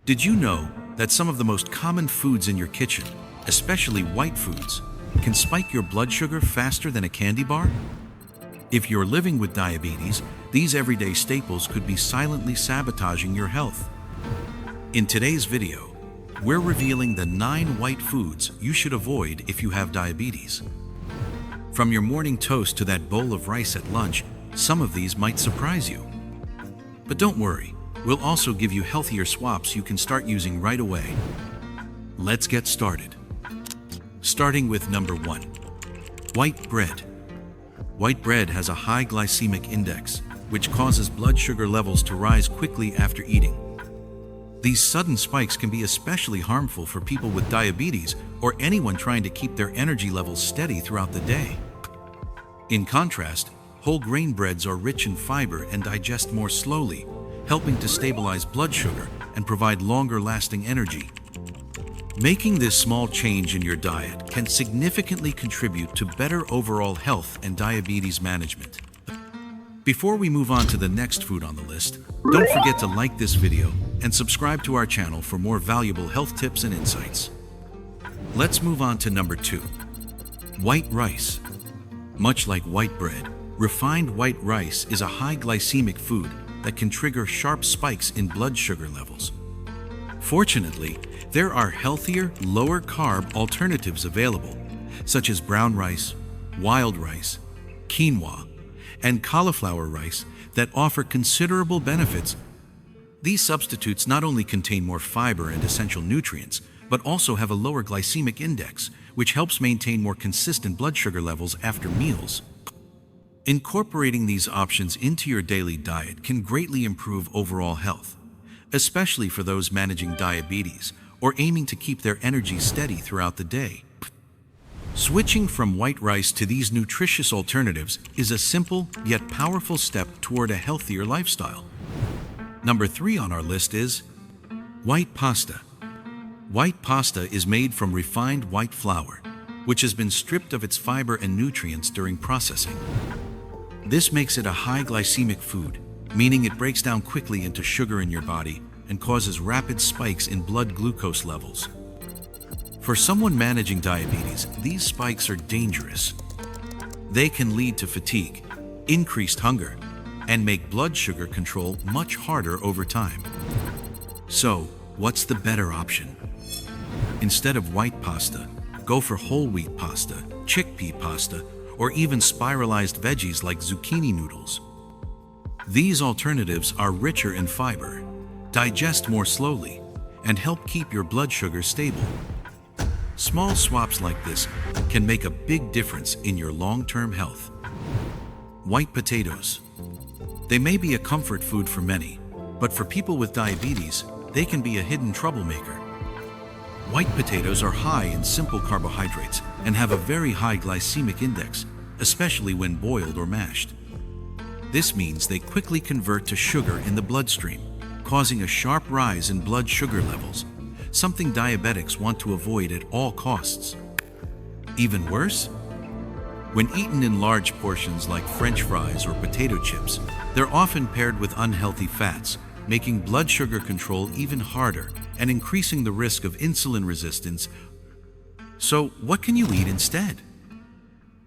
Did you know that some of the most common foods in your kitchen, especially white foods, can spike your blood sugar faster than a candy bar? If you're living with diabetes, these everyday staples could be silently sabotaging your health. In today's video, we're revealing the 9 white foods you should avoid if you have diabetes. From your morning toast to that bowl of rice at lunch, some of these might surprise you. But don't worry, we'll also give you healthier swaps you can start using right away. Let's get started. Starting with number 1. White bread. White bread has a high glycemic index, which causes blood sugar levels to rise quickly after eating. These sudden spikes can be especially harmful for people with diabetes or anyone trying to keep their energy levels steady throughout the day. In contrast, whole grain breads are rich in fiber and digest more slowly, helping to stabilize blood sugar and provide longer-lasting energy. Making this small change in your diet can significantly contribute to better overall health and diabetes management. Before we move on to the next food on the list, don't forget to like this video and subscribe to our channel for more valuable health tips and insights. Let's move on to number 2. White rice. Much like white bread, refined white rice is a high glycemic food that can trigger sharp spikes in blood sugar levels. Fortunately, there are healthier, lower-carb alternatives available, such as brown rice, wild rice, quinoa, and cauliflower rice that offer considerable benefits. These substitutes not only contain more fiber and essential nutrients, but also have a lower glycemic index, which helps maintain more consistent blood sugar levels after meals. Incorporating these options into your daily diet can greatly improve overall health, especially for those managing diabetes or aiming to keep their energy steady throughout the day. Switching from white rice to these nutritious alternatives is a simple yet powerful step toward a healthier lifestyle. Number 3 on our list is white pasta. White pasta is made from refined white flour, which has been stripped of its fiber and nutrients during processing. This makes it a high glycemic food, meaning it breaks down quickly into sugar in your body and causes rapid spikes in blood glucose levels. For someone managing diabetes, these spikes are dangerous. They can lead to fatigue, increased hunger, and make blood sugar control much harder over time. So, what's the better option? Instead of white pasta, go for whole wheat pasta, chickpea pasta, or even spiralized veggies like zucchini noodles. These alternatives are richer in fiber, digest more slowly, and help keep your blood sugar stable. Small swaps like this can make a big difference in your long-term health. White potatoes. They may be a comfort food for many, but for people with diabetes, they can be a hidden troublemaker. White potatoes are high in simple carbohydrates and have a very high glycemic index, especially when boiled or mashed. This means they quickly convert to sugar in the bloodstream, causing a sharp rise in blood sugar levels, something diabetics want to avoid at all costs. Even worse? When eaten in large portions like French fries or potato chips, they're often paired with unhealthy fats, making blood sugar control even harder and increasing the risk of insulin resistance. So, what can you eat instead?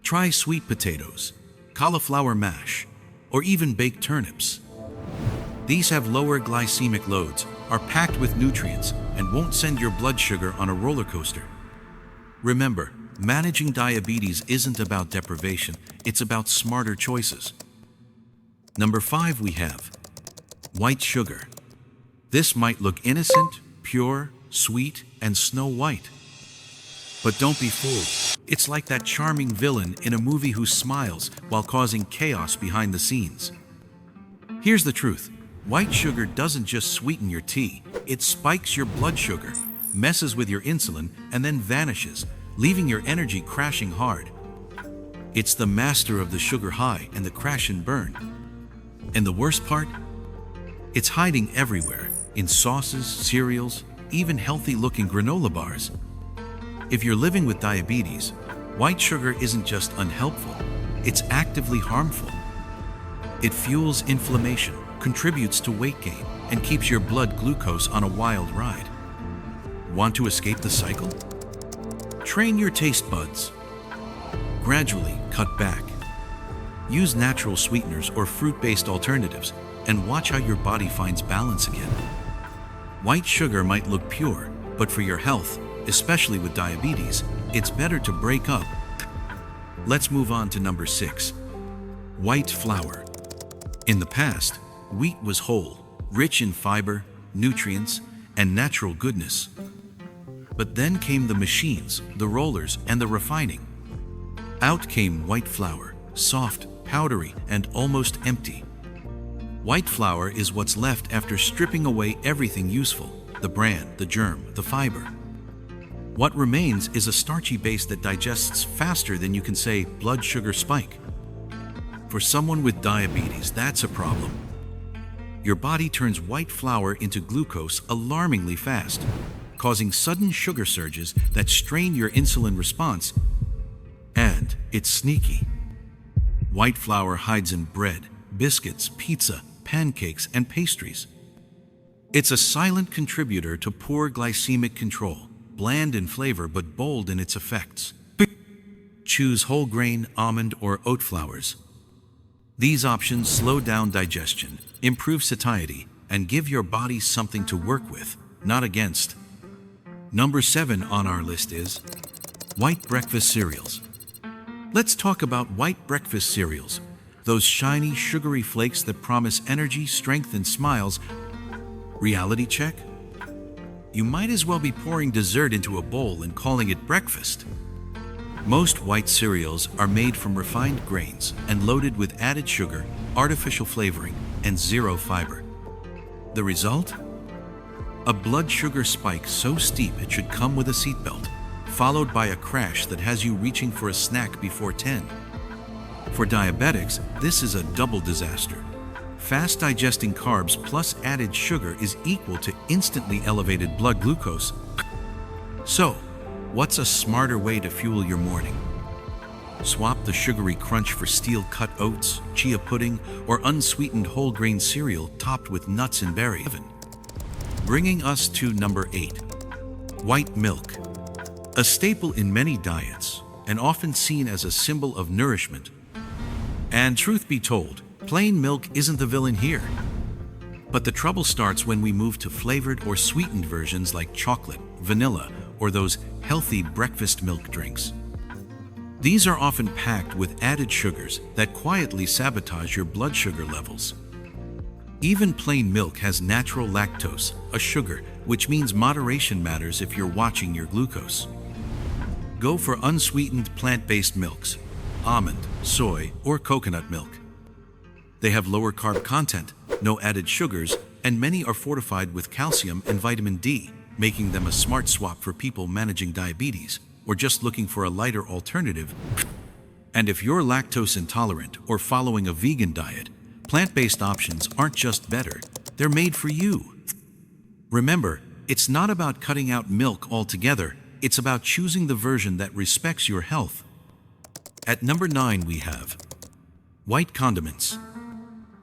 Try sweet potatoes, cauliflower mash, or even baked turnips. These have lower glycemic loads, are packed with nutrients, and won't send your blood sugar on a roller coaster. Remember, managing diabetes isn't about deprivation, it's about smarter choices. Number 5 we have white sugar. This might look innocent, pure, sweet, and snow white. But don't be fooled. It's like that charming villain in a movie who smiles while causing chaos behind the scenes. Here's the truth. White sugar doesn't just sweeten your tea, it spikes your blood sugar, messes with your insulin, and then vanishes, leaving your energy crashing hard. It's the master of the sugar high and the crash and burn. And the worst part? It's hiding everywhere, in sauces, cereals, even healthy-looking granola bars. If you're living with diabetes, white sugar isn't just unhelpful, it's actively harmful. It fuels inflammation, contributes to weight gain, and keeps your blood glucose on a wild ride. Want to escape the cycle? Train your taste buds. Gradually cut back. Use natural sweeteners or fruit-based alternatives and watch how your body finds balance again. White sugar might look pure, but for your health, especially with diabetes, it's better to break up. Let's move on to number 6. White flour. In the past, wheat was whole, rich in fiber, nutrients, and natural goodness. But then came the machines, the rollers, and the refining. Out came white flour, soft, powdery, and almost empty. White flour is what's left after stripping away everything useful: the bran, the germ, the fiber. What remains is a starchy base that digests faster than you can say blood sugar spike. For someone with diabetes, that's a problem. Your body turns white flour into glucose alarmingly fast, causing sudden sugar surges that strain your insulin response. And it's sneaky. White flour hides in bread, biscuits, pizza, pancakes, and pastries. It's a silent contributor to poor glycemic control, bland in flavor but bold in its effects. Choose whole grain, almond, or oat flours. These options slow down digestion, improve satiety, and give your body something to work with, not against. Number 7 on our list is white breakfast cereals. Let's talk about white breakfast cereals, those shiny, sugary flakes that promise energy, strength, and smiles. Reality check? You might as well be pouring dessert into a bowl and calling it breakfast. Most white cereals are made from refined grains and loaded with added sugar, artificial flavoring, and zero fiber. The result? A blood sugar spike so steep it should come with a seatbelt, followed by a crash that has you reaching for a snack before 10. For diabetics, this is a double disaster. Fast digesting carbs plus added sugar is equal to instantly elevated blood glucose. So, what's a smarter way to fuel your morning? Swap the sugary crunch for steel-cut oats, chia pudding, or unsweetened whole grain cereal topped with nuts and berries. Bringing us to number 8. White milk. A staple in many diets, and often seen as a symbol of nourishment. And truth be told, plain milk isn't the villain here. But the trouble starts when we move to flavored or sweetened versions like chocolate, vanilla, or those healthy breakfast milk drinks. These are often packed with added sugars that quietly sabotage your blood sugar levels. Even plain milk has natural lactose, a sugar, which means moderation matters if you're watching your glucose. Go for unsweetened plant-based milks, almond, soy, or coconut milk. They have lower carb content, no added sugars, and many are fortified with calcium and vitamin D, making them a smart swap for people managing diabetes or just looking for a lighter alternative. And if you're lactose intolerant or following a vegan diet, plant-based options aren't just better, they're made for you. Remember, it's not about cutting out milk altogether, it's about choosing the version that respects your health. At number 9 we have white condiments.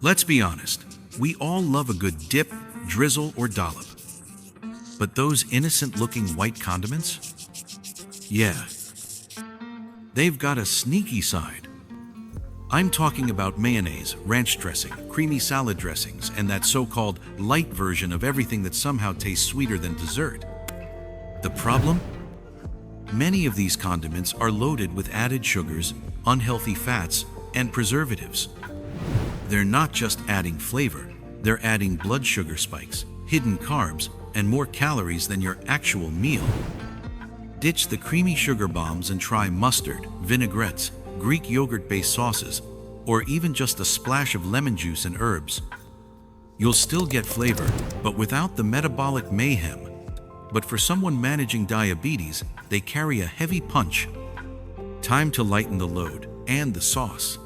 Let's be honest, we all love a good dip, drizzle, or dollop. But those innocent-looking white condiments? Yeah, they've got a sneaky side. I'm talking about mayonnaise, ranch dressing, creamy salad dressings, and that so-called light version of everything that somehow tastes sweeter than dessert. The problem? Many of these condiments are loaded with added sugars, unhealthy fats, and preservatives. They're not just adding flavor, they're adding blood sugar spikes, hidden carbs, and more calories than your actual meal. Ditch the creamy sugar bombs and try mustard, vinaigrettes, Greek yogurt-based sauces, or even just a splash of lemon juice and herbs. You'll still get flavor, but without the metabolic mayhem. But for someone managing diabetes, they carry a heavy punch. Time to lighten the load and the sauce.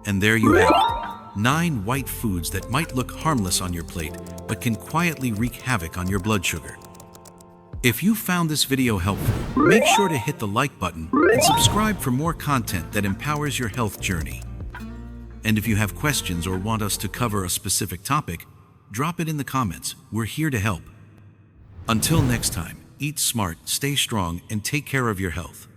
And there you have it, 9 white foods that might look harmless on your plate, but can quietly wreak havoc on your blood sugar. If you found this video helpful, make sure to hit the like button and subscribe for more content that empowers your health journey. And if you have questions or want us to cover a specific topic, Drop it in the comments. We're here to help. Until next time, eat smart, stay strong, and take care of your health.